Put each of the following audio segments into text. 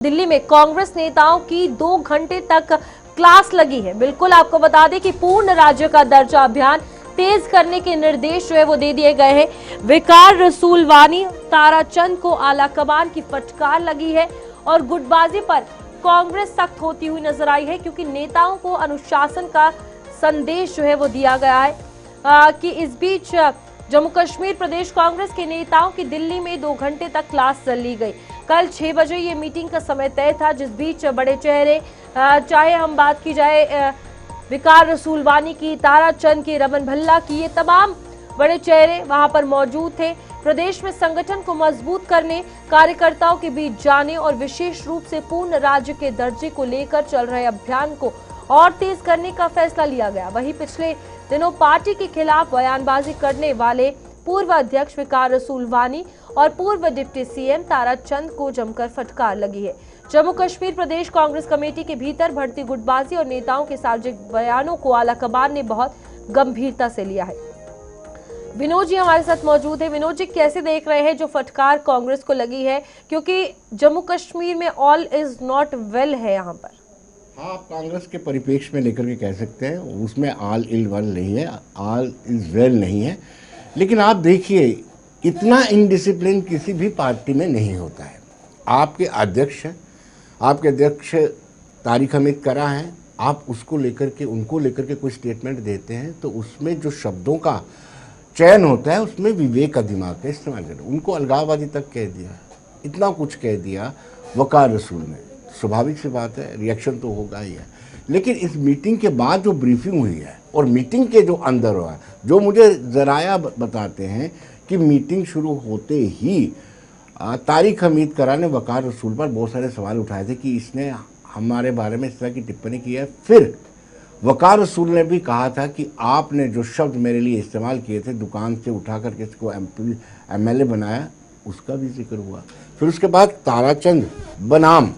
दिल्ली में कांग्रेस नेताओं की 2 घंटे तक क्लास लगी है। बिल्कुल आपको बता दें कि पूर्ण राज्य का दर्जा अभियान तेज करने के निर्देश जो है वो दे दिए गए हैं। विकार रसूलवानी ताराचंद को आला कमान की फटकार लगी है और गुटबाजी पर कांग्रेस सख्त होती हुई नजर आई है, क्योंकि नेताओं को अनुशासन का संदेश जो है वो दिया गया है कि इस बीच जम्मू कश्मीर प्रदेश कांग्रेस के नेताओं की दिल्ली में 2 घंटे तक क्लास ली गई। कल 6 बजे ये मीटिंग का समय तय था, जिस बीच बड़े चेहरे चाहे हम बात की जाए विकार रसूलवानी की, ताराचंद की, रमन भल्ला की, ये तमाम बड़े चेहरे वहां पर मौजूद थे। प्रदेश में संगठन को मजबूत करने, कार्यकर्ताओं के बीच जाने और विशेष रूप से पूर्ण राज्य के दर्जे को लेकर चल रहे अभियान को और तेज करने का फैसला लिया गया। वहीं पिछले दिनों पार्टी के खिलाफ बयानबाजी करने वाले पूर्व अध्यक्ष विकार रसूलवानी और पूर्व डिप्टी सीएम ताराचंद को जमकर फटकार लगी है। जम्मू कश्मीर प्रदेश कांग्रेस कमेटी के भीतर बढ़ती गुटबाजी और नेताओं के सार्वजनिक बयानों को आला कमान ने बहुत गंभीरता से लिया है। विनोद जी हमारे साथ मौजूद है। विनोद जी, कैसे देख रहे हैं जो फटकार कांग्रेस को लगी है, क्योंकि जम्मू कश्मीर में ऑल इज नॉट वेल है यहाँ पर? हाँ, आप कांग्रेस के परिप्रेक्ष्य में लेकर के कह सकते हैं, उसमें ऑल इज वेल नहीं है, ऑल इज वेल नहीं है। लेकिन आप देखिए, इतना इनडिसिप्लिन किसी भी पार्टी में नहीं होता है। आपके अध्यक्ष तारिक हमीद करा है, आप उसको लेकर के उनको लेकर के कोई स्टेटमेंट देते हैं तो उसमें जो शब्दों का चयन होता है उसमें विवेक का दिमाग का इस्तेमाल करें। उनको अलगाववादी तक कह दिया, इतना कुछ कह दिया वकार रसूल ने। स्वाभाविक सी बात है, रिएक्शन तो होगा ही है। लेकिन इस मीटिंग के बाद जो ब्रीफिंग हुई है और मीटिंग के जो अंदर हुआ, जो मुझे जराया बताते हैं कि मीटिंग शुरू होते ही तारिक हमीद करा ने वकार रसूल पर बहुत सारे सवाल उठाए थे कि इसने हमारे बारे में इस तरह की टिप्पणी की है। फिर वकार रसूल ने भी कहा था कि आपने जो शब्द मेरे लिए इस्तेमाल किए थे, दुकान से उठा करके इसको MLA बनाया, उसका भी जिक्र हुआ। फिर उसके बाद ताराचंद बनाम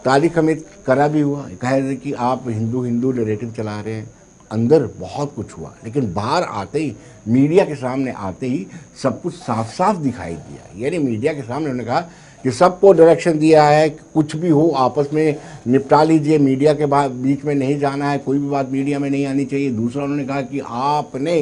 तारिक हमीद करा भी हुआ, कह रहे कि आप हिंदू नैरेटिव चला रहे हैं। अंदर बहुत कुछ हुआ, लेकिन बाहर आते ही, मीडिया के सामने आते ही सब कुछ साफ साफ दिखाई दिया। यानी मीडिया के सामने उन्होंने कहा कि सबको डायरेक्शन दिया है, कुछ भी हो आपस में निपटा लीजिए, मीडिया के बीच में नहीं जाना है, कोई भी बात मीडिया में नहीं आनी चाहिए। दूसरा उन्होंने कहा कि आपने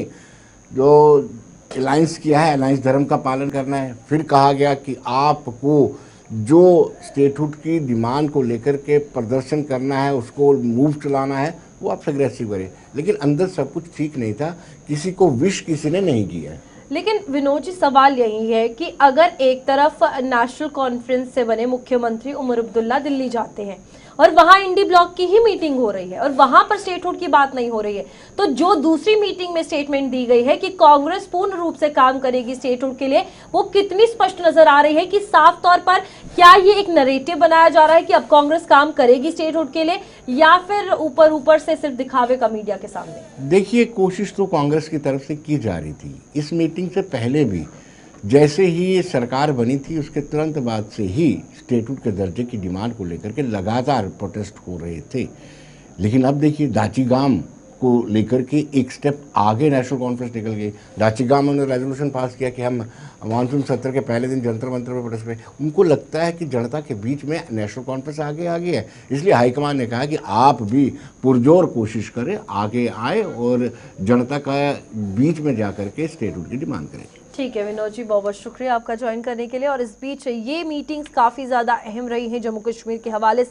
जो अलायंस किया है, अलायंस धर्म का पालन करना है। फिर कहा गया कि आपको जो स्टेटहुड की डिमांड को लेकर के प्रदर्शन करना है, उसको मूव चलाना है, वो आप अग्रेसिव करें। लेकिन अंदर सब कुछ ठीक नहीं था, किसी को विश किसी ने नहीं किया। लेकिन विनोद जी, सवाल यही है कि अगर एक तरफ नेशनल कॉन्फ्रेंस से बने मुख्यमंत्री उमर अब्दुल्ला दिल्ली जाते हैं और वहां इंडी ब्लॉक की ही मीटिंग हो रही है और वहां पर स्टेटहुड की बात नहीं हो रही है, तो जो दूसरी मीटिंग में स्टेटमेंट दी गई है कि कांग्रेस पूर्ण रूप से काम करेगी स्टेटहुड के लिए, वो कितनी स्पष्ट नजर आ रही है कि साफ तौर पर क्या ये एक नैरेटिव बनाया जा रहा है कि अब कांग्रेस काम करेगी स्टेटहुड के लिए, या फिर ऊपर से सिर्फ दिखावे का मीडिया के सामने? देखिए, कोशिश तो कांग्रेस की तरफ से की जा रही थी। इस मीटिंग से पहले भी जैसे ही ये सरकार बनी थी, उसके तुरंत बाद से ही स्टेटहुड के दर्जे की डिमांड को लेकर के लगातार प्रोटेस्ट हो रहे थे। लेकिन अब देखिए, दाचीगाम को लेकर के एक स्टेप आगे नेशनल कॉन्फ्रेंस निकल गई। दाचीगाम ने रेजोल्यूशन पास किया कि हम मानसून सत्र के पहले दिन जंतर मंतर पर प्रोटेस्ट करें। उनको लगता है कि जनता के बीच में नेशनल कॉन्फ्रेंस आगे है, इसलिए हाईकमान ने कहा कि आप भी पुरजोर कोशिश करें, आगे आए और जनता का बीच में जा करके स्टेटहुड की डिमांड करें। ठीक है विनोद जी, बहुत बहुत शुक्रिया आपका ज्वाइन करने के लिए। और इस बीच ये मीटिंग्स काफी ज्यादा अहम रही हैं जम्मू कश्मीर के हवाले से।